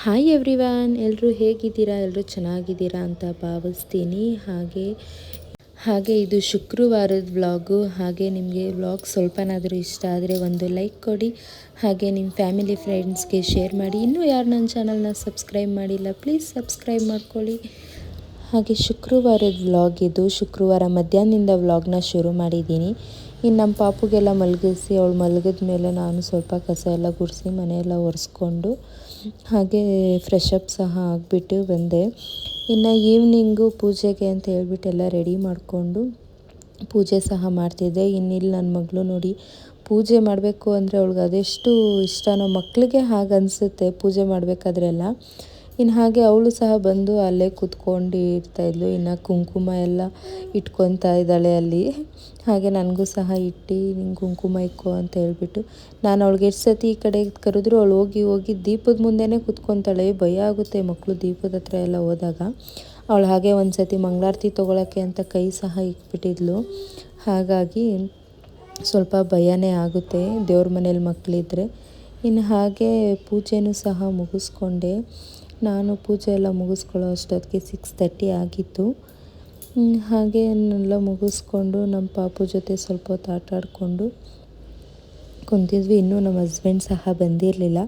Hi everyone, ಎಲ್ಲರೂ ಹೇಗಿದ್ದೀರಾ? ಎಲ್ಲರೂ ಚೆನ್ನಾಗಿದ್ದೀರಾ ಅಂತ ಭಾವಿಸ್ತೀನಿ. ಹಾಗೆ ಇದು ಶುಕ್ರವಾರದ ವ್ಲಾಗು. ಹಾಗೆ ನಿಮಗೆ ವ್ಲಾಗ್ ಸ್ವಲ್ಪನಾದರೂ ಇಷ್ಟ ಆದರೆ ಒಂದು ಲೈಕ್ ಕೊಡಿ. ಹಾಗೆ ನಿಮ್ಮ ಫ್ಯಾಮಿಲಿ ಫ್ರೆಂಡ್ಸ್ಗೆ ಶೇರ್ ಮಾಡಿ. ಇನ್ನೂ ಯಾರು ನನ್ನ ಚಾನಲ್ನ ಸಬ್ಸ್ಕ್ರೈಬ್ ಮಾಡಿಲ್ಲ, ಪ್ಲೀಸ್ ಸಬ್ಸ್ಕ್ರೈಬ್ ಮಾಡ್ಕೊಳ್ಳಿ. ಹಾಗೆ ಶುಕ್ರವಾರದ ವ್ಲಾಗ್ ಇದು. ಶುಕ್ರವಾರ ಮಧ್ಯಾಹ್ನದಿಂದ ವ್ಲಾಗ್ನ ಶುರು ಮಾಡಿದ್ದೀನಿ. ಇನ್ನು ನಮ್ಮ ಪಾಪುಗೆಲ್ಲ ಮಲಗಿಸಿ ಅವಳು ಮಲಗಿದ ಮೇಲೆ ನಾನು ಸ್ವಲ್ಪ ಕಸ ಎಲ್ಲ ಗುಡಿಸಿ ಮನೆಯೆಲ್ಲ ಒರೆಸ್ಕೊಂಡು ಹಾಗೆ ಫ್ರೆಶ್ ಅಪ್ ಸಹ ಆಗಿಬಿಟ್ಟು ಬಂದೆ. ಇನ್ನು ಈವ್ನಿಂಗು ಪೂಜೆಗೆ ಅಂತ ಹೇಳ್ಬಿಟ್ಟು ಎಲ್ಲ ರೆಡಿ ಮಾಡಿಕೊಂಡು ಪೂಜೆ ಸಹ ಮಾಡ್ತಿದ್ದೆ. ಇನ್ನಿಲ್ಲಿ ನನ್ನ ಮಗಳು ನೋಡಿ, ಪೂಜೆ ಮಾಡಬೇಕು ಅಂದರೆ ಅವಳಿಗೆ ಅದೆಷ್ಟು ಇಷ್ಟನೋ, ಮಕ್ಕಳಿಗೆ ಹಾಗೆ ಅನಿಸುತ್ತೆ ಪೂಜೆ ಮಾಡಬೇಕಾದ್ರೆಲ್ಲ. ಇನ್ನು ಹಾಗೆ ಅವಳು ಸಹ ಬಂದು ಅಲ್ಲೇ ಕೂತ್ಕೊಂಡು ಇರ್ತಾಯಿದ್ಲು. ಇನ್ನು ಕುಂಕುಮ ಎಲ್ಲ ಇಟ್ಕೊತಾ ಇದ್ದಾಳೆ ಅಲ್ಲಿ. ಹಾಗೆ ನನಗೂ ಸಹ ಇಟ್ಟು ನಿಂಗೆ ಕುಂಕುಮ ಇಕ್ಕೋ ಅಂತ ಹೇಳ್ಬಿಟ್ಟು ನಾನು ಅವಳಿಗೆ ಎಷ್ಟು ಸತಿ ಈ ಕಡೆ ಕರೆದ್ರೂ ಅವಳು ಹೋಗಿ ದೀಪದ ಮುಂದೆನೇ ಕೂತ್ಕೊತಾಳೆ. ಭಯ ಆಗುತ್ತೆ ಮಕ್ಕಳು ದೀಪದ ಹತ್ರ ಎಲ್ಲ ಹೋದಾಗ. ಅವಳು ಹಾಗೆ ಒಂದು ಸತಿ ಮಂಗಳಾರತಿ ತೊಗೊಳಕ್ಕೆ ಅಂತ ಕೈ ಸಹ ಇಕ್ಬಿಟ್ಟಿದ್ಲು. ಹಾಗಾಗಿ ಸ್ವಲ್ಪ ಭಯನೇ ಆಗುತ್ತೆ ದೇವ್ರ ಮನೇಲಿ ಮಕ್ಕಳಿದ್ರೆ. ಇನ್ನು ಹಾಗೆ ಪೂಜೆನೂ ಸಹ ಮುಗಿಸ್ಕೊಂಡೆ. ನಾನು ಪೂಜೆ ಎಲ್ಲ ಮುಗಿಸ್ಕೊಳ್ಳೋ ಅಷ್ಟೊತ್ತಿಗೆ 6:30 ಆಗಿತ್ತು. ಹಾಗೆ ಎಲ್ಲ ಮುಗಿಸ್ಕೊಂಡು ನಮ್ಮ ಪಾಪು ಜೊತೆ ಸ್ವಲ್ಪ ಹೊತ್ತು ಆಟ ಆಡಿಕೊಂಡು ಕುಂತಿದ್ವಿ. ಇನ್ನೂ ನಮ್ಮ ಹಸ್ಬೆಂಡ್ ಸಹ ಬಂದಿರಲಿಲ್ಲ.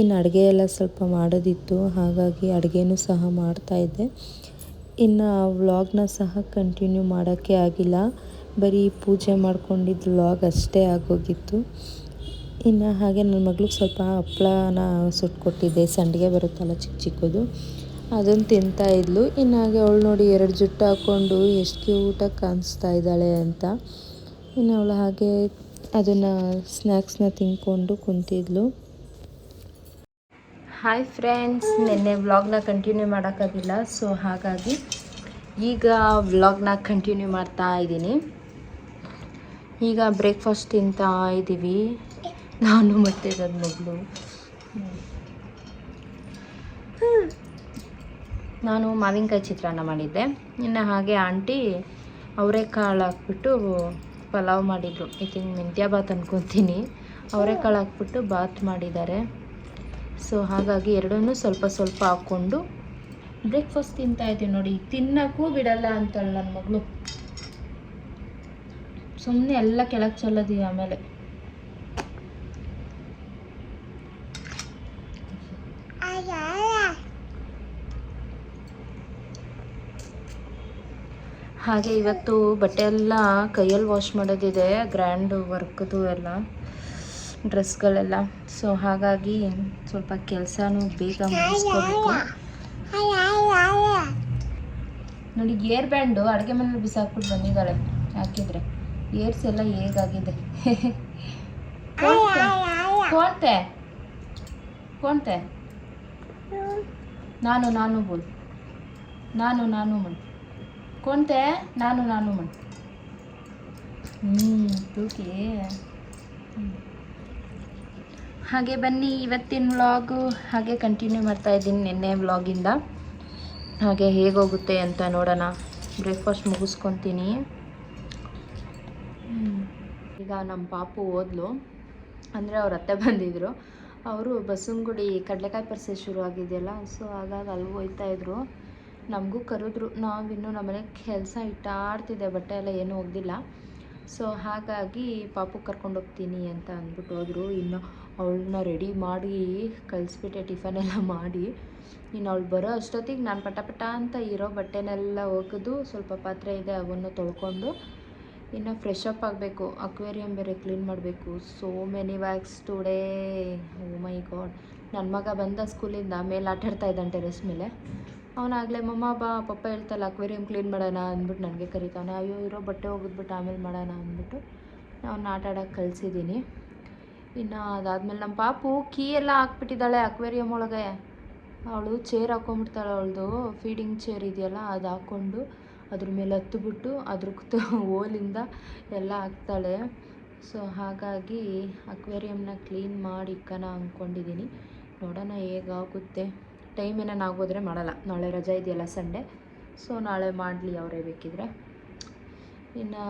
ಇನ್ನು ಅಡುಗೆ ಎಲ್ಲ ಸ್ವಲ್ಪ ಮಾಡೋದಿತ್ತು, ಹಾಗಾಗಿ ಅಡುಗೆನೂ ಸಹ ಮಾಡ್ತಾಯಿದ್ದೆ. ಇನ್ನು ಆ ವ್ಲಾಗ್ನ ಸಹ ಕಂಟಿನ್ಯೂ ಮಾಡೋಕ್ಕೆ ಆಗಿಲ್ಲ, ಬರೀ ಪೂಜೆ ಮಾಡ್ಕೊಂಡಿದ್ದು ವ್ಲಾಗ್ ಅಷ್ಟೇ ಆಗೋಗಿತ್ತು. ಇನ್ನು ಹಾಗೆ ನನ್ನ ಮಗಳಿಗೆ ಸ್ವಲ್ಪ ಹಪ್ಪಳನ ಸುಟ್ಕೊಟ್ಟಿದ್ದೆ. ಸಂಡಿಗೆ ಬರುತ್ತಲ್ಲ ಚಿಕ್ಕ ಚಿಕ್ಕದು, ಅದನ್ನು ತಿಂತಾಯಿದ್ಲು. ಇನ್ನು ಹಾಗೆ ಅವಳು ನೋಡಿ 2 ಜುಟ್ಟು ಹಾಕ್ಕೊಂಡು ಎಷ್ಟು ಕ್ಯೂಟಾಗಿ ಕಾಣಿಸ್ತಾ ಇದ್ದಾಳೆ ಅಂತ. ಇನ್ನು ಅವಳು ಹಾಗೆ ಅದನ್ನು ಸ್ನ್ಯಾಕ್ಸ್ನ ತಿಂದ್ಕೊಂಡು ಕುಂತಿದ್ಲು. ಹಾಯ್ ಫ್ರೆಂಡ್ಸ್, ನಿನ್ನೆ ವ್ಲಾಗ್ನ ಕಂಟಿನ್ಯೂ ಮಾಡೋಕ್ಕಾಗಿಲ್ಲ, ಸೊ ಹಾಗಾಗಿ ಈಗ ವ್ಲಾಗ್ನ ಕಂಟಿನ್ಯೂ ಮಾಡ್ತಾ ಇದ್ದೀನಿ. ಈಗ ಬ್ರೇಕ್ಫಾಸ್ಟ್ ತಿಂತಾ ಇದ್ದೀವಿ ನಾನು ಮತ್ತು ನನ್ನ ಮಗಳು. ನಾನು ಮಾವಿನಕಾಯಿ ಚಿತ್ರಾನ್ನ ಮಾಡಿದ್ದೆ. ಇನ್ನು ಹಾಗೆ ಆಂಟಿ ಅವರೆಕಾಳು ಹಾಕ್ಬಿಟ್ಟು ಪಲಾವ್ ಮಾಡಿದರು. ಐ ಥಿಂಕ್ ಮೆಂತ್ಯ ಬಾತ್ ಅಂದ್ಕೊತೀನಿ. ಅವರೆಕಾಳು ಹಾಕ್ಬಿಟ್ಟು ಬಾತ್ ಮಾಡಿದ್ದಾರೆ. ಸೊ ಹಾಗಾಗಿ ಎರಡನ್ನೂ ಸ್ವಲ್ಪ ಸ್ವಲ್ಪ ಹಾಕ್ಕೊಂಡು ಬ್ರೇಕ್ಫಾಸ್ಟ್ ತಿಂತಾಯಿದ್ದೀವಿ. ನೋಡಿ, ತಿನ್ನೋಕ್ಕೂ ಬಿಡಲ್ಲ ಅಂತಾಳೆ ನನ್ನ ಮಗಳು. ಸುಮ್ಮನೆ ಎಲ್ಲ ಕೆಳಗೆ ಚೆಲ್ಲೋದು ಆಮೇಲೆ. ಹಾಗೆ ಇವತ್ತು ಬಟ್ಟೆ ಎಲ್ಲ ಕೈಯಲ್ಲಿ ವಾಶ್ ಮಾಡೋದಿದೆ, ಗ್ರ್ಯಾಂಡ್ ವರ್ಕ್ದು ಎಲ್ಲ ಡ್ರೆಸ್ಗಳೆಲ್ಲ. ಸೊ ಹಾಗಾಗಿ ಸ್ವಲ್ಪ ಕೆಲಸನೂ ಬೇಗ ಮುಗಿಸ್ಕೋಬೇಕು. ನೋಡಿ, ಏರ್ ಬ್ಯಾಂಡು ಅಡುಗೆ ಮನೇಲಿ ಬಿಸಾಕ್ಬಿಟ್ಟು ಬಂದಿದ್ದಾಳೆ. ಹಾಕಿದರೆ ಏರ್ಸ್ ಎಲ್ಲ ಹೇಗಾಗಿದೆ. ಕೋಣ್ತೆ ಕೋಣ್ತೆ ನಾನು ಬೋಲ್ ನಾನು ಮಣ್ ಕೋಣ್ತೆ ನಾನು ಮಣ್ ತೂಕಿ. ಹಾಗೆ ಬನ್ನಿ ಇವತ್ತಿನ ವ್ಲಾಗು ಹಾಗೆ ಕಂಟಿನ್ಯೂ ಮಾಡ್ತಾಯಿದ್ದೀನಿ ನಿನ್ನೆ ವ್ಲಾಗಿಂದ. ಹಾಗೆ ಹೇಗೋಗುತ್ತೆ ಅಂತ ನೋಡೋಣ. ಬ್ರೇಕ್ಫಾಸ್ಟ್ ಮುಗಿಸ್ಕೊತೀನಿ. ಈಗ ನಮ್ಮ ಪಾಪು ಹೋದ್ಲು, ಅಂದರೆ ಅವ್ರ ಅತ್ತೆ ಬಂದಿದ್ದರು. ಅವರು ಬಸವನಗುಡಿ ಕಡಲೆಕಾಯಿ ಪರಿಸೆ ಶುರು ಆಗಿದೆಯಲ್ಲ, ಸೊ ಹಾಗಾಗಿ ಅಲ್ಲಿ ಹೋಗ್ತಾಯಿದ್ರು. ನಮಗೂ ಕರೆದ್ರು, ನಾವಿನ್ನೂ ನಮ್ಮನೆ ಕೆಲಸ ಇಟ್ಟಾಡ್ತಿದ್ದೆ, ಬಟ್ಟೆ ಎಲ್ಲ ಏನೂ ಒಗ್ದಿಲ್ಲ. ಸೊ ಹಾಗಾಗಿ ಪಾಪು ಕರ್ಕೊಂಡೋಗ್ತೀನಿ ಅಂತ ಅಂದ್ಬಿಟ್ಟು ಹೋದರು. ಇನ್ನು ಅವಳನ್ನ ರೆಡಿ ಮಾಡಿ ಕಳಿಸ್ಬಿಟ್ಟೆ, ಟಿಫನೆಲ್ಲ ಮಾಡಿ. ಇನ್ನು ಅವಳು ಬರೋ ಅಷ್ಟೊತ್ತಿಗೆ ನಾನು ಪಟ ಅಂತ ಇರೋ ಬಟ್ಟೆನೆಲ್ಲ ಒಗೆದು, ಸ್ವಲ್ಪ ಪಾತ್ರೆ ಇದೆ ಅವನ್ನು ತೊಳ್ಕೊಂಡು ಇನ್ನು ಫ್ರೆಶ್ ಅಪ್ ಆಗಬೇಕು. ಅಕ್ವೇರಿಯಂ ಬೇರೆ ಕ್ಲೀನ್ ಮಾಡಬೇಕು. So many works today. Oh my god. ನನ್ನ ಮಗ ಬಂದ ಸ್ಕೂಲಿಂದ ಮೇಲೆ ಆಟಾಡ್ತಾ ಇದ್ದಾನೆ ಟೆರೆಸ್ ಮೇಲೆ. ಅವನಾಗಲೇ ಮಮ್ಮ ಬಾ, ಪಪ್ಪ ಹೇಳ್ತಲ್ಲ ಅಕ್ವೇರಿಯಂ ಕ್ಲೀನ್ ಮಾಡೋಣ ಅಂದ್ಬಿಟ್ಟು ನನಗೆ ಕರೀತಾನೆ. ಅಯ್ಯೋ ಇರೋ ಬಟ್ಟೆ ಹೋಗಿದ್ಬಿಟ್ಟು ಆಮೇಲೆ ಮಾಡೋಣ ಅಂದ್ಬಿಟ್ಟು ಅವನ್ನ ಆಟ ಆಡೋಕ್ಕೆ ಕಳಿಸಿದ್ದೀನಿ. ಇನ್ನು ಅದಾದಮೇಲೆ ನಮ್ಮ ಪಾಪು ಕೀ ಎಲ್ಲ ಹಾಕ್ಬಿಟ್ಟಿದ್ದಾಳೆ ಅಕ್ವೇರಿಯಂ ಒಳಗೆ. ಅವಳು ಚೇರ್ ಹಾಕ್ಕೊಂಬಿಡ್ತಾಳೆ, ಅವಳದು ಫೀಡಿಂಗ್ ಚೇರ್ ಇದೆಯಲ್ಲ ಅದು ಹಾಕ್ಕೊಂಡು ಅದ್ರ ಮೇಲೆ ಹತ್ತುಬಿಟ್ಟು ಅದ್ರ ಓಲಿಂದ ಎಲ್ಲ ಹಾಕ್ತಾಳೆ. ಸೊ ಹಾಗಾಗಿ ಅಕ್ವೇರಿಯಂನ ಕ್ಲೀನ್ ಮಾಡಿ ಇಕ್ಕೋಣ ಅಂದ್ಕೊಂಡಿದ್ದೀನಿ. ನೋಡೋಣ ಹೇಗಾಗುತ್ತೆ. ಟೈಮ್ ಏನಾನ ಆಗೋದ್ರೆ ಮಾಡಲ್ಲ, ನಾಳೆ ರಜೆ ಇದೆಯಲ್ಲ ಸಂಡೇ. ಸೊ ನಾಳೆ ಮಾಡಲಿ ಅವರೇ ಬೇಕಿದ್ರೆ. ಇನ್ನು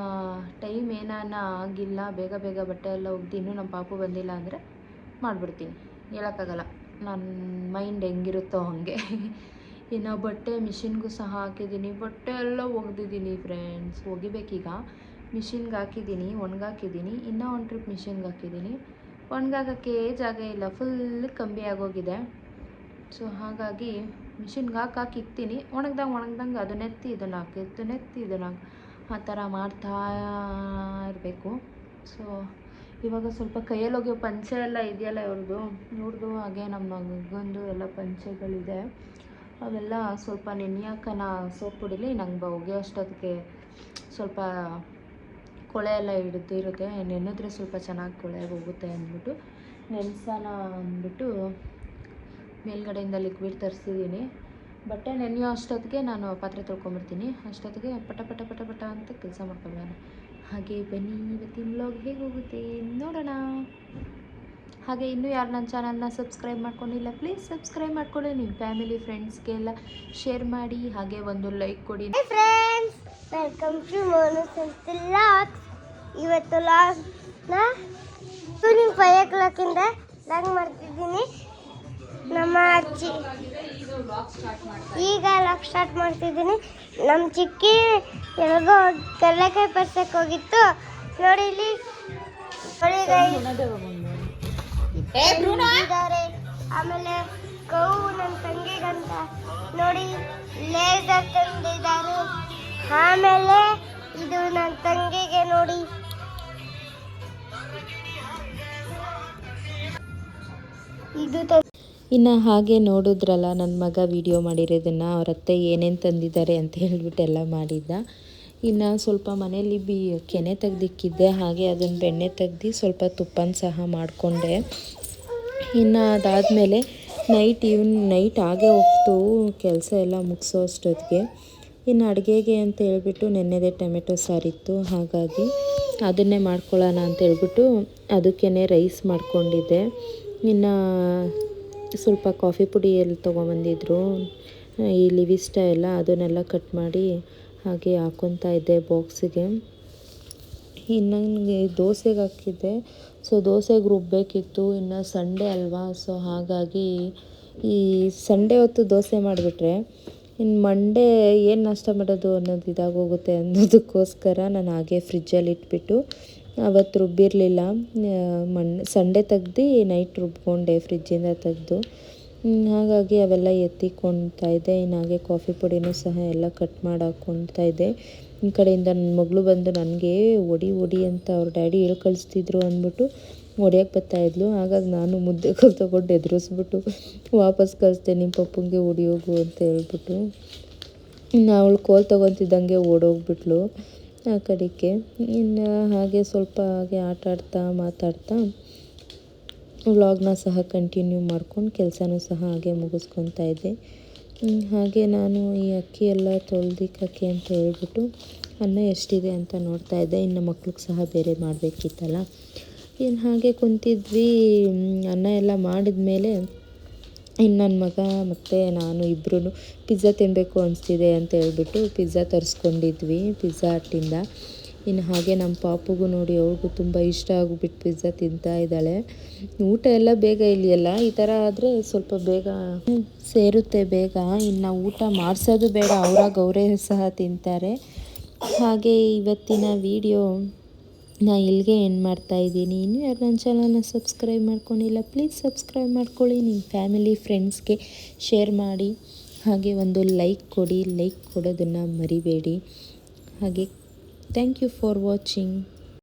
ಟೈಮ್ ಏನಾನ ಆಗಿಲ್ಲ, ಬೇಗ ಬಟ್ಟೆ ಎಲ್ಲ ಒಗ್ದು ಇನ್ನೂ ನಮ್ಮ ಪಾಪು ಬಂದಿಲ್ಲ ಅಂದರೆ ಮಾಡಿಬಿಡ್ತೀನಿ, ಹೇಳೋಕ್ಕಾಗಲ್ಲ. ನನ್ನ ಮೈಂಡ್ ಹೆಂಗಿರುತ್ತೋ ಹಾಗೆ. ಇನ್ನು ಬಟ್ಟೆ ಮಿಷಿನ್ಗೂ ಸಹ ಹಾಕಿದ್ದೀನಿ. ಬಟ್ಟೆ ಎಲ್ಲ ಒಗೆದಿದ್ದೀನಿ ಫ್ರೆಂಡ್ಸ್, ಒಗಿಬೇಕೀಗ. ಮಿಷಿನ್ಗೆ ಹಾಕಿದ್ದೀನಿ, ಒಣಗಾಕಿದ್ದೀನಿ. ಇನ್ನೂ ಒಂದು ಟ್ರಿಪ್ ಮಿಷಿನ್ಗೆ ಹಾಕಿದ್ದೀನಿ. ಒಣಗಾಕೋಕ್ಕೆ ಜಾಗ ಇಲ್ಲ, ಫುಲ್ ಕಂಬಿ ಆಗೋಗಿದೆ. ಸೊ ಹಾಗಾಗಿ ಮಿಷಿನ್ಗೆ ಹಾಕಿ ಇಕ್ತೀನಿ. ಒಣಗ್ದಂಗೆ ಅದನ್ನೆತ್ತಿ ಇದನ್ನು ಹಾಕಿ, ಇದನ್ನೆತ್ತಿ ಇದನ್ನು ಹಾಕಿ, ಆ ಥರ ಮಾಡ್ತಾ ಇರಬೇಕು. ಸೊ ಇವಾಗ ಸ್ವಲ್ಪ ಕೈಯಲ್ಲಿ ಒಗೆಯೋ ಪಂಚೆ ಎಲ್ಲ ಇದೆಯಲ್ಲ ಇವ್ರದ್ದು, ಹಾಗೆ ನಮ್ಮ ಮಗಂದು ಎಲ್ಲ ಪಂಚೆಗಳಿದೆ. ಅವೆಲ್ಲ ಸ್ವಲ್ಪ ನೆನೆಯಾಕನ ಸೋಪ್ ಪುಡಿಲಿ ನಂಗೆ ಒಗೆಯೋ ಅಷ್ಟೊತ್ತಿಗೆ ಸ್ವಲ್ಪ ಕೊಳೆ ಎಲ್ಲ ಹಿಡಿದಿರುತ್ತೆ. ನೆನೆದ್ರೆ ಸ್ವಲ್ಪ ಚೆನ್ನಾಗಿ ಕೊಳೆ ಹೋಗುತ್ತೆ ಅಂದ್ಬಿಟ್ಟು ನೆನೆಸೋಣ ಅಂದ್ಬಿಟ್ಟು ಮೇಲ್ಗಡೆಯಿಂದ ಲಿಕ್ವಿಡ್ ತರಿಸಿದ್ದೀನಿ. ಬಟ್ಟೆ ನೆನೆಯೋ ಅಷ್ಟೊತ್ತಿಗೆ ನಾನು ಪಾತ್ರೆ ತೊಳ್ಕೊಂಬಿಡ್ತೀನಿ. ಅಷ್ಟೊತ್ತಿಗೆ ಪಟ ಪಟ ಪಟ ಪಟ ಅಂತ ಕೆಲಸ ಮಾಡ್ಕೊಳ್ಳೋಣ. ಹಾಗೆ ಬನ್ನಿ ಇವತ್ತಿನ ವ್ಲಾಗ್ ಹೇಗೆ ಹೋಗುತ್ತೆ ನೋಡೋಣ. ಹಾಗೆ ಇನ್ನೂ ಯಾರು ನನ್ನ ಚಾನಲ್ನ ಸಬ್ಸ್ಕ್ರೈಬ್ ಮಾಡ್ಕೊಂಡಿಲ್ಲ, ಪ್ಲೀಸ್ ಸಬ್ಸ್ಕ್ರೈಬ್ ಮಾಡ್ಕೊಳ್ಳಿ. ನಿಮ್ಮ ಫ್ಯಾಮಿಲಿ ಫ್ರೆಂಡ್ಸ್ಗೆಲ್ಲ ಶೇರ್ ಮಾಡಿ, ಹಾಗೆ ಒಂದು ಲೈಕ್ ಕೊಡಿ. ಫ್ರೆಂಡ್ಸ್, ವೆಲ್ಕಮ್ ಟು ಮೋನುಸೆಂಟ್ ಲಾಗ್ಸ್. ಇವತ್ತು ಲಾಗ್ನ ಈವ್ನಿಂಗ್ 5 o'clock ಲಾಗ್ ಮಾಡ್ತಿದ್ದೀನಿ. ನಮ್ಮ ಅಜ್ಜಿ ಈಗ ಲಾಗ್ ಸ್ಟಾರ್ಟ್ ಮಾಡ್ತಿದ್ದೀನಿ. ನಮ್ಮ ಚಿಕ್ಕಿ ಎಲ್ಗೋ ಕಡಲೆಕಾಯಿ ಪರ್ಸಕ್ಕೆ ಹೋಗಿತ್ತು. ನೋಡಿ ಇಲ್ಲಿ ಇದ್ದಾರೆ. ಆಮೇಲೆ ಕೌ ನನ್ನ ತಂಗಿಗಂತ ನೋಡಿ ಲೇಸರ್ ತಂದಿದ್ದಾರೆ. ಆಮೇಲೆ ಇದು ನನ್ನ ತಂಗಿಗೆ ನೋಡಿ ಇದು. ಇನ್ನು ಹಾಗೆ ನೋಡಿದ್ರಲ್ಲ ನನ್ನ ಮಗ ವಿಡಿಯೋ ಮಾಡಿರೋದನ್ನು, ಅವ್ರ ಅತ್ತೆ ಏನೇನು ತಂದಿದ್ದಾರೆ ಅಂತ ಹೇಳ್ಬಿಟ್ಟು ಎಲ್ಲ ಮಾಡಿದ್ದ. ಇನ್ನು ಸ್ವಲ್ಪ ಮನೇಲಿ ಕೆನೆ ತೆಗ್ದಿಕ್ಕಿದ್ದೆ, ಹಾಗೆ ಅದನ್ನು ಬೆಣ್ಣೆ ತೆಗ್ದು ಸ್ವಲ್ಪ ತುಪ್ಪನ ಸಹ ಮಾಡಿಕೊಂಡೆ. ಇನ್ನು ಅದಾದಮೇಲೆ ನೈಟ್ ಆಗೇ ಹೋಗ್ತು ಕೆಲಸ ಎಲ್ಲ ಮುಗಿಸೋ ಅಷ್ಟೊತ್ತಿಗೆ. ಇನ್ನು ಅಡುಗೆಗೆ ಅಂತ ಹೇಳ್ಬಿಟ್ಟು ನೆನ್ನೆದೇ ಟೊಮೆಟೊ ಸಾರಿತ್ತು, ಹಾಗಾಗಿ ಅದನ್ನೇ ಮಾಡ್ಕೊಳ್ಳೋಣ ಅಂತ ಹೇಳ್ಬಿಟ್ಟು ಅದಕ್ಕೇ ರೈಸ್ ಮಾಡ್ಕೊಂಡಿದ್ದೆ. ಇನ್ನು ಸ್ವಲ್ಪ ಕಾಫಿ ಪುಡಿ ಎಲ್ಲ ತೊಗೊಂಬಂದಿದ್ರು, ಈ ಲಿವಿಸ್ಟ ಎಲ್ಲ, ಅದನ್ನೆಲ್ಲ ಕಟ್ ಮಾಡಿ ಹಾಗೆ ಹಾಕ್ಕೊತಾ ಇದ್ದೆ ಬಾಕ್ಸಿಗೆ. ಇನ್ನು ನನಗೆ ದೋಸೆಗೆ ಹಾಕಿದ್ದೆ. ಸೊ ದೋಸೆಗೆ ರುಬ್ಬಬೇಕಿತ್ತು. ಇನ್ನು ಸಂಡೇ ಅಲ್ವಾ, ಸೊ ಹಾಗಾಗಿ ಈ ಸಂಡೇ ಹೊತ್ತು ದೋಸೆ ಮಾಡಿಬಿಟ್ರೆ ಇನ್ನು ಮಂಡೇ ಏನು ನಾಷ್ಟ ಮಾಡೋದು ಅನ್ನೋದು ಇದಾಗೋಗುತ್ತೆ ಅನ್ನೋದಕ್ಕೋಸ್ಕರ ನಾನು ಹಾಗೆ ಫ್ರಿಜ್ಜಲ್ಲಿ ಇಟ್ಬಿಟ್ಟು ಅವತ್ತು ರುಬ್ಬಿರಲಿಲ್ಲ. ಸಂಡೇ ತೆಗ್ದು ನೈಟ್ ರುಬ್ಕೊಂಡೆ ಫ್ರಿಜ್ಜಿಂದ ತೆಗೆದು. ಹಾಗಾಗಿ ಅವೆಲ್ಲ ಎತ್ತಿಕೊಳ್ತಾ ಇದ್ದೆ. ಇನ್ನು ಹಾಗೆ ಕಾಫಿ ಪುಡಿನೂ ಸಹ ಎಲ್ಲ ಕಟ್ ಮಾಡಿ ಹಾಕ್ಕೊಳ್ತಾ ಇದ್ದೆ. ಈ ಕಡೆಯಿಂದ ನನ್ನ ಮಗಳು ಬಂದು ನನಗೆ ಹೊಡಿ ಅಂತ ಅವ್ರ ಡ್ಯಾಡಿ ಹೇಳಿ ಕಳಿಸ್ತಿದ್ರು ಅಂದ್ಬಿಟ್ಟು ಹೊಡಿಯೋಕ್ಕೆ ಬರ್ತಾಯಿದ್ಲು. ಹಾಗಾಗಿ ನಾನು ಮುದ್ದೆ ಕಲ್ ತೊಗೊಂಡು ಎದುರಿಸ್ಬಿಟ್ಟು ವಾಪಸ್ ಕಳಿಸ್ದೆ, ನಿಮ್ಮ ಪಪ್ಪಂಗೆ ಹೊಡಿಯೋಗು ಅಂತ ಹೇಳ್ಬಿಟ್ಟು. ಇನ್ನು ಅವಳು ಕೋಲ್ ತೊಗೊತಿದ್ದಂಗೆ ಓಡೋಗ್ಬಿಟ್ಲು ಆ ಕಡೆಗೆ. ಇನ್ನು ಹಾಗೆ ಸ್ವಲ್ಪ ಹಾಗೆ ಆಟಾಡ್ತಾ ಮಾತಾಡ್ತಾ ವ್ಲಾಗ್ನ ಸಹ ಕಂಟಿನ್ಯೂ ಮಾಡ್ಕೊಂಡು ಕೆಲಸನೂ ಸಹ ಹಾಗೆ ಮುಗಿಸ್ಕೊತಾ ಇದ್ದೆ. ಹಾಗೆ ನಾನು ಈ ಅಕ್ಕಿ ಎಲ್ಲ ತೊಳೆದಿಕ್ಕಕ್ಕೆ ಅಂತ ಹೇಳ್ಬಿಟ್ಟು ಅನ್ನ ಎಷ್ಟಿದೆ ಅಂತ ನೋಡ್ತಾ ಇದ್ದೆ. ಇನ್ನು ಮಕ್ಳಿಗೆ ಸಹ ಬೇರೆ ಮಾಡಬೇಕಿತ್ತಲ್ಲ. ಇನ್ನು ಹಾಗೆ ಕುಂತಿದ್ವಿ. ಅನ್ನ ಎಲ್ಲ ಮಾಡಿದ ಮೇಲೆ ಇನ್ನು ನನ್ನ ಮಗ ಮತ್ತು ನಾನು ಇಬ್ಬರೂ ಪಿಜ್ಜಾ ತಿನ್ನಬೇಕು ಅನಿಸ್ತಿದೆ ಅಂತ ಹೇಳ್ಬಿಟ್ಟು ಪಿಜ್ಜಾ ತರಿಸ್ಕೊಂಡಿದ್ವಿ ಪಿಜ್ಜಾ ಹಟ್ಟಿಂದ. ಇನ್ನು ಹಾಗೆ ನಮ್ಮ ಪಾಪುಗೂ ನೋಡಿ, ಅವ್ರಿಗೂ ತುಂಬ ಇಷ್ಟ ಆಗಿಬಿಟ್ಟು ಪಿಜ್ಜಾ ತಿಂತಾ ಇದ್ದಾಳೆ. ಊಟ ಎಲ್ಲ ಬೇಗ ಇಲ್ಲಿಯಲ್ಲ, ಈ ಥರ ಆದರೆ ಸ್ವಲ್ಪ ಬೇಗ ಸೇರುತ್ತೆ ಬೇಗ. ಇನ್ನು ಊಟ ಮಾಡಿಸೋದು ಬೇಡ, ಅವರೇ ಸಹ ತಿಂತಾರೆ. ಹಾಗೆ ಇವತ್ತಿನ ವಿಡಿಯೋ ನಾ ಇಲ್ಲಿಗೆ ಎಂಡ್ ಮಾಡ್ತಾಯಿದ್ದೀನಿ. ಇನ್ನೂ ಯಾರು ನನ್ನ ಚಾನಲ್ನ ಸಬ್ಸ್ಕ್ರೈಬ್ ಮಾಡ್ಕೊಂಡಿಲ್ಲ, ಪ್ಲೀಸ್ ಸಬ್ಸ್ಕ್ರೈಬ್ ಮಾಡ್ಕೊಳ್ಳಿ. ನಿಮ್ಮ ಫ್ಯಾಮಿಲಿ ಫ್ರೆಂಡ್ಸ್ಗೆ ಶೇರ್ ಮಾಡಿ, ಹಾಗೆ ಒಂದು ಲೈಕ್ ಕೊಡಿ. ಲೈಕ್ ಕೊಡೋದನ್ನು ಮರಿಬೇಡಿ. ಹಾಗೆ ಥ್ಯಾಂಕ್ ಯು ಫಾರ್ ವಾಚಿಂಗ್.